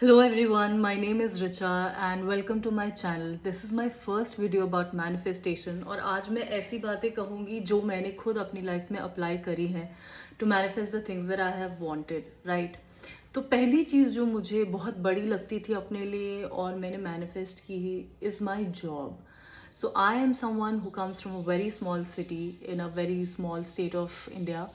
Hello everyone, my name is Richa and welcome to my channel. This is my first video about manifestation और आज मैं ऐसी बातें कहूँगी जो मैंने खुद अपनी लाइफ में अप्लाई करी हैं to manifest the things that I have wanted, right? तो पहली चीज़ जो मुझे बहुत बड़ी लगती थी अपने लिए और मैंने manifest की is my job. So I am someone who comes from a very small city in a very small state of India.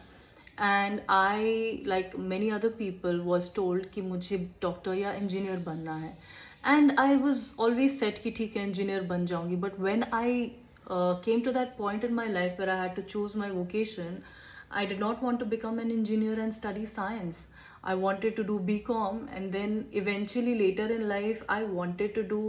And I like many other people was told कि मुझे डॉक्टर या engineer बनना है and I was always set कि ठीक है engineer बन जाऊंगी but when I came to that point in my life where I had to choose my vocation I did not want to become an engineer and study science. I wanted to do BCom and then eventually later in life I wanted to do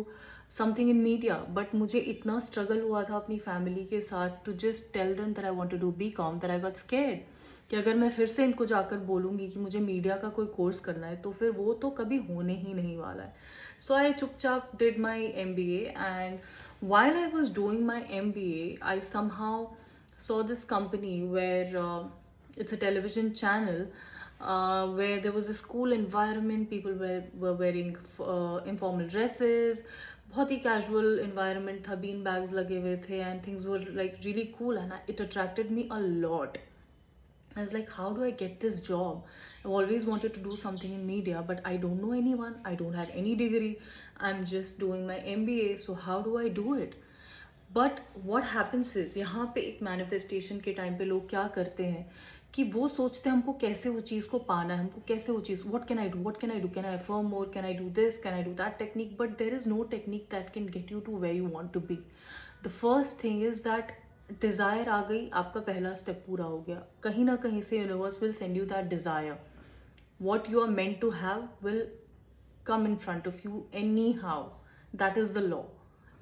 something in media. But मुझे इतना struggle हुआ था अपनी family के साथ to just tell them that I want to do BCom that I got scared. कि अगर मैं फिर से इनको जाकर बोलूँगी कि मुझे मीडिया का कोई कोर्स करना है तो फिर वो तो कभी होने ही नहीं वाला है. सो आई चुपचाप did my MBA and while I was doing my MBA I somehow saw this company where it's a television channel where there was a school environment. People were wearing informal dresses. बहुत ही casual environment था, bean bags लगे हुए थे and things were like really cool and it attracted me a lot. I was like, how do I get this job? I've always wanted to do something in media, but I don't know anyone. I don't have any degree. I'm just doing my MBA. So how do I do it? But what happens is यहाँ पे एक manifestation के time पे लोग क्या करते हैं कि वो सोचते हैं हमको कैसे वो चीज़ को पाना है, हमको कैसे वो चीज़ what can I do, what can I do, can I affirm more, can I do this, can I do that technique. But there is no technique that can get you to where you want to be. The first thing is that desire आ गई, आपका पहला step पूरा हो गया. कहीं ना कहीं से universe will send you that desire. What you are meant to have will come in front of you anyhow. That is the law.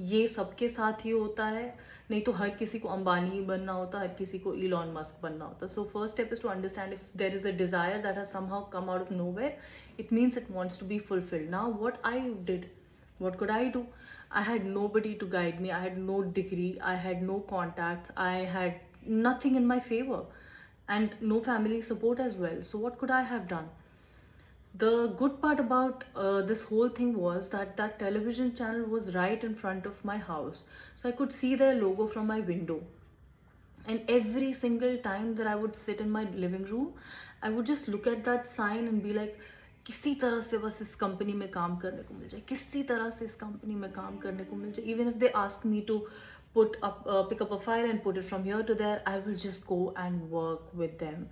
ये सबके साथ ही होता है, नहीं तो हर किसी को अंबानी ही बनना होता, हर किसी को इलॉन मस्क बनना होता. So first step is to understand if there is a desire that has somehow come out of nowhere, it means it wants to be fulfilled. Now what I did, what could I do? I had nobody to guide me. I had no degree. I had no contacts. I had nothing in my favor and no family support as well. So what could I have done? The good part about this whole thing was that that television channel was right in front of my house. So I could see their logo from my window. And every single time that I would sit in my living room, I would just look at that sign and be like, किसी तरह से बस इस company में काम करने को मिल जाए, किसी तरह से इस कंपनी में काम करने को मिल जाए. Even if they ask me to pick up a file and put it from here to there, I will just go and work with them.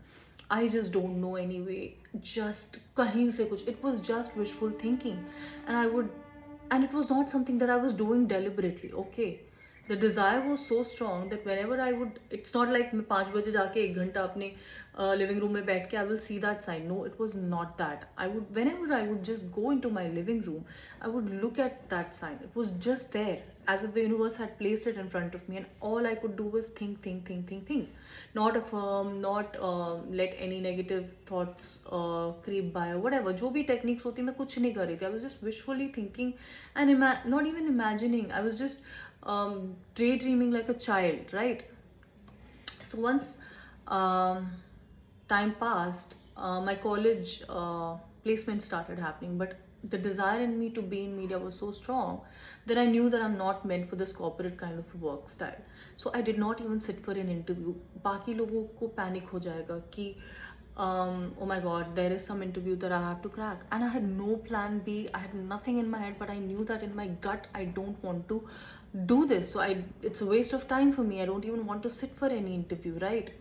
I just don't know anyway. Just kahin se kuch. It was just wishful thinking, and it was not something that I was doing deliberately. Okay, the desire was so strong that whenever I would, it's not like मैं 5 बजे जाके 1 घंटा अपने living room में बैठ के I will see that sign. No, it was not that. Whenever I would just go into my living room, I would look at that sign. It was just there, as if the universe had placed it in front of me, and all I could do was think. Not affirm, not let any negative thoughts creep by or whatever. जो भी techniques होती मैं कुछ नहीं कर रही थी. I was just wishfully thinking and not even imagining. I was just daydreaming like a child, right? So once time passed, my college placement started happening, but the desire in me to be in media was so strong that I knew that I'm not meant for this corporate kind of work style. So I did not even sit for an interview. बाकी लोगों को panic हो जाएगा कि oh my god, there is some interview that I have to crack, and I had no plan B. I had nothing in my head, but I knew that in my gut I don't want to do this. So it's a waste of time for me. I don't even want to sit for any interview, right?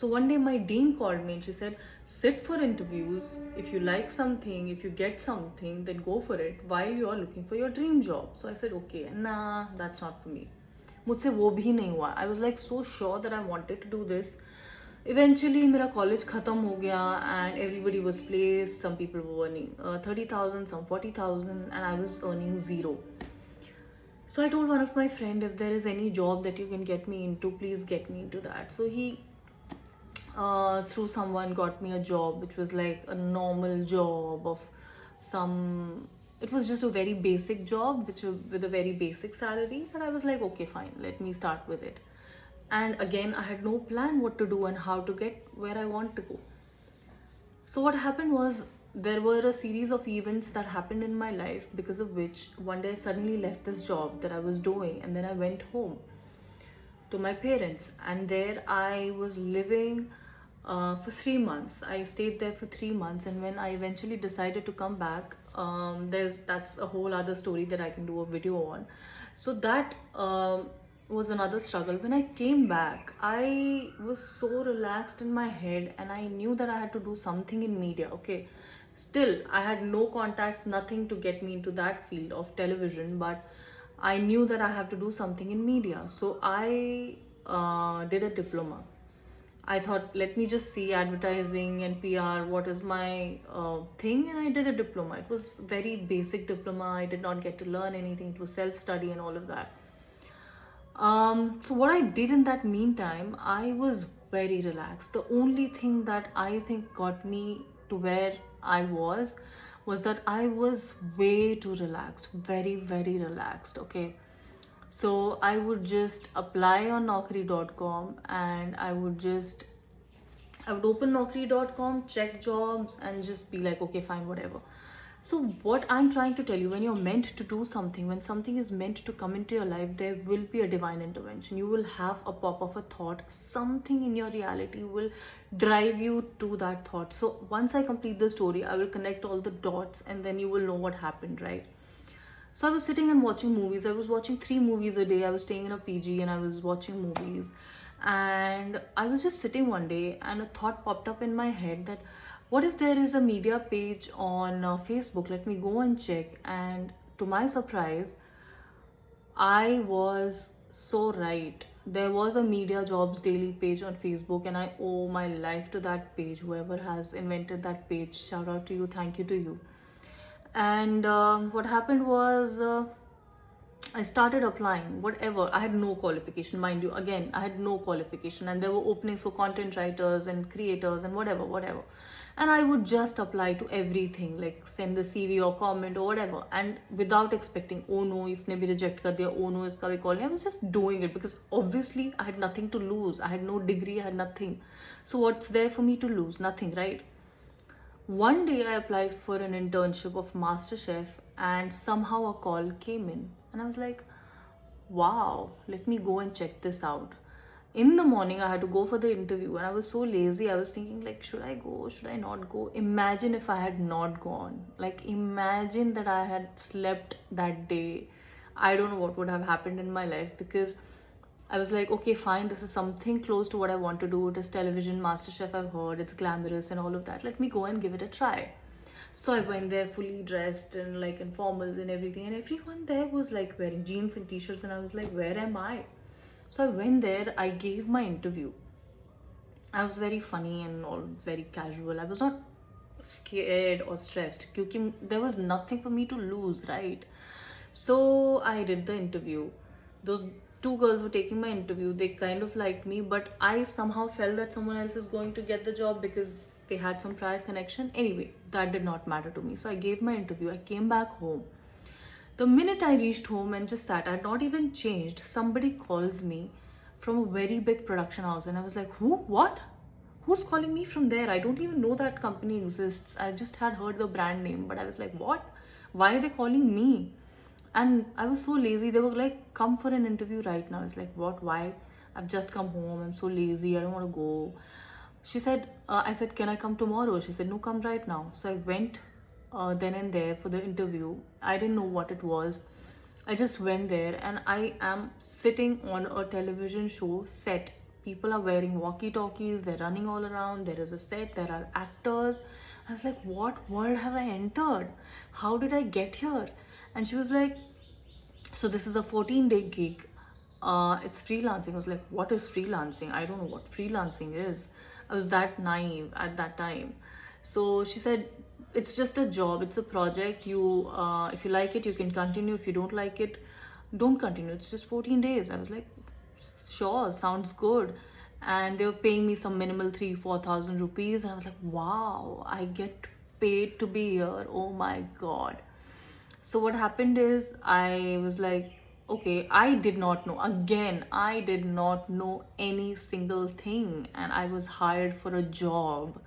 So one day my dean called me and she said, sit for interviews. If you like something, if you get something, then go for it while you are looking for your dream job. So I said, okay, nah, that's not for me. मुझसे वो भी नहीं हुआ. I was like so sure that I wanted to do this. Eventually मेरा college खत्म हो गया and everybody was placed. Some people were earning 30,000, some 40,000, and I was earning zero. So I told one of my friend, if there is any job that you can get me into, please get me into that. So he through someone got me a job which was like a normal job of some, it was just a very basic job with a very basic salary, but I was like, okay fine, let me start with it. And again I had no plan what to do and how to get where I want to go. So what happened was there were a series of events that happened in my life, because of which one day I suddenly left this job that I was doing, and then I went home to my parents, and there I was living for 3 months. I stayed there for 3 months, and when I eventually decided to come back, that's a whole other story that I can do a video on. So that was another struggle. When I came back, I was so relaxed in my head, and I knew that I had to do something in media. Okay, still I had no contacts, nothing to get me into that field of television, but I knew that I have to do something in media. So I did a diploma. I thought, let me just see advertising and PR, what is my thing, and I did a diploma. It was very basic diploma. I did not get to learn anything. It was self-study and all of that. So what I did in that meantime, I was very relaxed. The only thing that I think got me to where I was that I was way too relaxed, very, very relaxed. Okay. So I would just apply on Naukri.com, and I would open Naukri.com, check jobs, and just be like, okay, fine, whatever. So what I'm trying to tell you, when you're meant to do something, when something is meant to come into your life, there will be a divine intervention. You will have a pop of a thought. Something in your reality will drive you to that thought. So once I complete the story, I will connect all the dots, and then you will know what happened, right? So I was sitting and watching movies. I was watching 3 movies a day. I was staying in a PG and I was watching movies. And I was just sitting one day, and a thought popped up in my head that, what if there is a media page on Facebook? Let me go and check. And to my surprise, I was so right. There was a media jobs daily page on Facebook, and I owe my life to that page. Whoever has invented that page, shout out to you, thank you to you. And what happened was, I started applying, whatever. I had no qualification, mind you. Again, I had no qualification, and there were openings for content writers and creators and whatever. And I would just apply to everything, like send the CV or comment or whatever, and without expecting, oh no, इसने भी reject कर दिया, oh no, इसका भी call नहीं. I was just doing it because obviously I had nothing to lose. I had no degree, I had nothing. So what's there for me to lose? Nothing, right? One day I applied for an internship of MasterChef, and somehow a call came in, and I was like, wow, let me go and check this out. In the morning I had to go for the interview, and I was so lazy. I was thinking, like, should I go, should I not go? Imagine if I had not gone. Like, imagine that I had slept that day. I don't know what would have happened in my life, because I was like, okay, fine, this is something close to what I want to do. It is television, MasterChef, I've heard, it's glamorous and all of that. Let me go and give it a try. So I went there fully dressed and like in formals and everything, and everyone there was like wearing jeans and t-shirts, and I was like, where am I? So I went there, I gave my interview. I was very funny and all very casual. I was not scared or stressed because there was nothing for me to lose, right? So I did the interview. Those 2 girls were taking my interview. They kind of liked me, but I somehow felt that someone else is going to get the job because they had some prior connection. Anyway, that did not matter to me. So I gave my interview. I came back home. The minute I reached home and just sat, I had not even changed, somebody calls me from a very big production house, and I was like, who? What? Who's calling me from there? I don't even know that company exists. I just had heard the brand name, but I was like, what? Why are they calling me? And I was so lazy. They were like, come for an interview right now. It's like, what? Why? I've just come home. I'm so lazy. I don't want to go. She said, I said, can I come tomorrow? She said, no, come right now. So I went then and there for the interview. I didn't know what it was. I just went there, and I am sitting on a television show set. People are wearing walkie-talkies. They're running all around. There is a set. There are actors. I was like, what world have I entered? How did I get here? And she was like, so this is a 14-day gig. It's freelancing. I was like, what is freelancing? I don't know what freelancing is. I was that naive at that time. So she said, it's just a job. It's a project. You, if you like it, you can continue. If you don't like it, don't continue. It's just 14 days. I was like, sure, sounds good. And they were paying me some minimal 3,000-4,000 rupees. And I was like, wow, I get paid to be here. Oh my God. So what happened is, I was like, okay, I did not know. Again, I did not know any single thing. And I was hired for a job.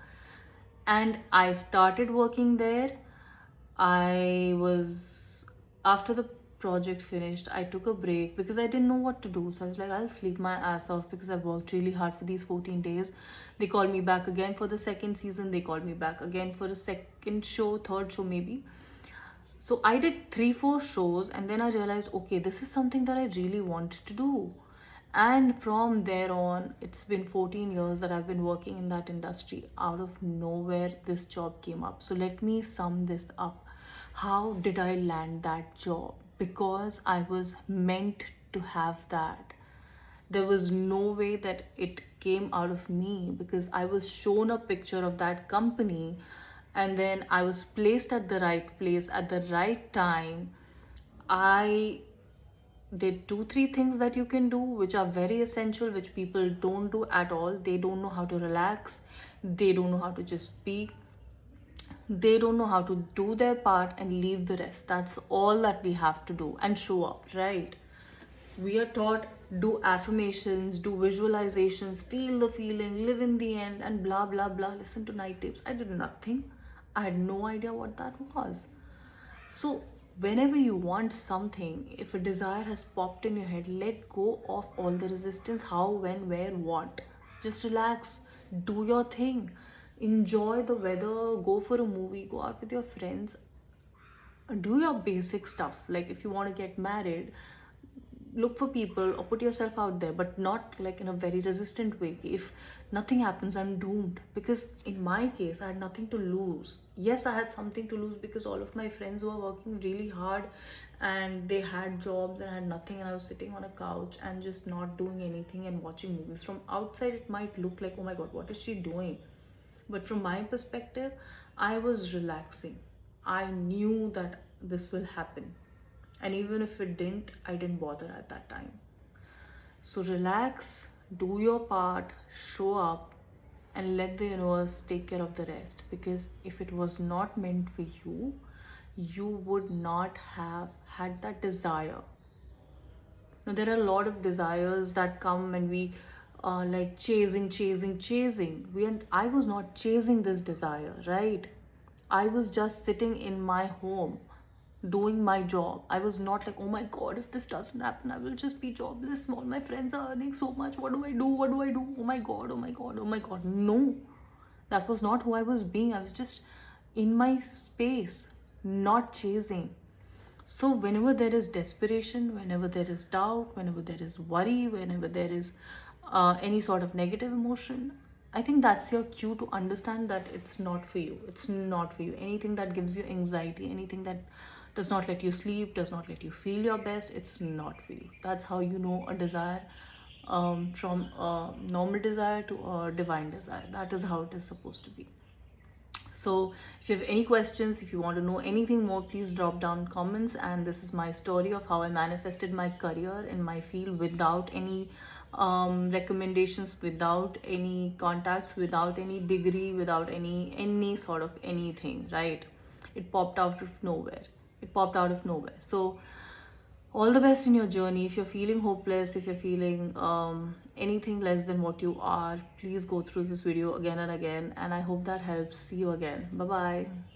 and I started working there. I was, after the project finished, I took a break because I didn't know what to do. So I was like, I'll sleep my ass off because I've worked really hard for these 14 days. They called me back again for the second season. They called me back again for a second show, third show maybe. So I did 3-4 shows, and then I realized, okay, this is something that I really want to do. And from there on, it's been 14 years that I've been working in that industry. Out of nowhere, this job came up. So let me sum this up. How did I land that job? Because I was meant to have that. There was no way that it came out of me, because I was shown a picture of that company, and then I was placed at the right place at the right time. I did 2-3 things that you can do, which are very essential, which people don't do at all. They don't know how to relax, they don't know how to just speak, they don't know how to do their part and leave the rest. That's all that we have to do, and show up, right? We are taught, do affirmations, do visualizations, feel the feeling, live in the end, and blah blah blah. Listen to night tapes. I did nothing. I had no idea what that was. So whenever you want something, if a desire has popped in your head, let go of all the resistance. How, when, where, what. Just relax, do your thing, enjoy the weather, go for a movie, go out with your friends, do your basic stuff. Like if you want to get married, look for people or put yourself out there, but not like in a very resistant way. If nothing happens, I'm doomed. Because in my case, I had nothing to lose. Yes, I had something to lose because all of my friends were working really hard and they had jobs and I had nothing, and I was sitting on a couch and just not doing anything and watching movies. From outside it might look like, oh my god, what is she doing? But from my perspective, I was relaxing. I knew that this will happen, and even if it didn't, I didn't bother at that time. So relax, do your part, show up, and let the universe take care of the rest. Because if it was not meant for you, you would not have had that desire. Now there are a lot of desires that come and we like chasing. I was not chasing this desire, right? I was just sitting in my home doing my job. I was not like, oh my god, if this doesn't happen, I will just be jobless. All my friends are earning so much. What do I do? What do I do? Oh my god, oh my god, oh my god. No, that was not who I was being. I was just in my space, not chasing. So whenever there is desperation, whenever there is doubt, whenever there is worry, whenever there is any sort of negative emotion, I think that's your cue to understand that it's not for you. It's not for you. Anything that gives you anxiety, anything that does not let you sleep, does not let you feel your best, it's not for you. That's how you know a desire from a normal desire to a divine desire. That is how it is supposed to be. So if you have any questions, if you want to know anything more, please drop down comments. And this is my story of how I manifested my career in my field without any recommendations, without any contacts, without any degree, without any sort of anything, right? It popped out of nowhere. It popped out of nowhere. So all the best in your journey. If you're feeling hopeless, if you're feeling anything less than what you are, please go through this video again and again, and I hope that helps. See you again. Bye bye.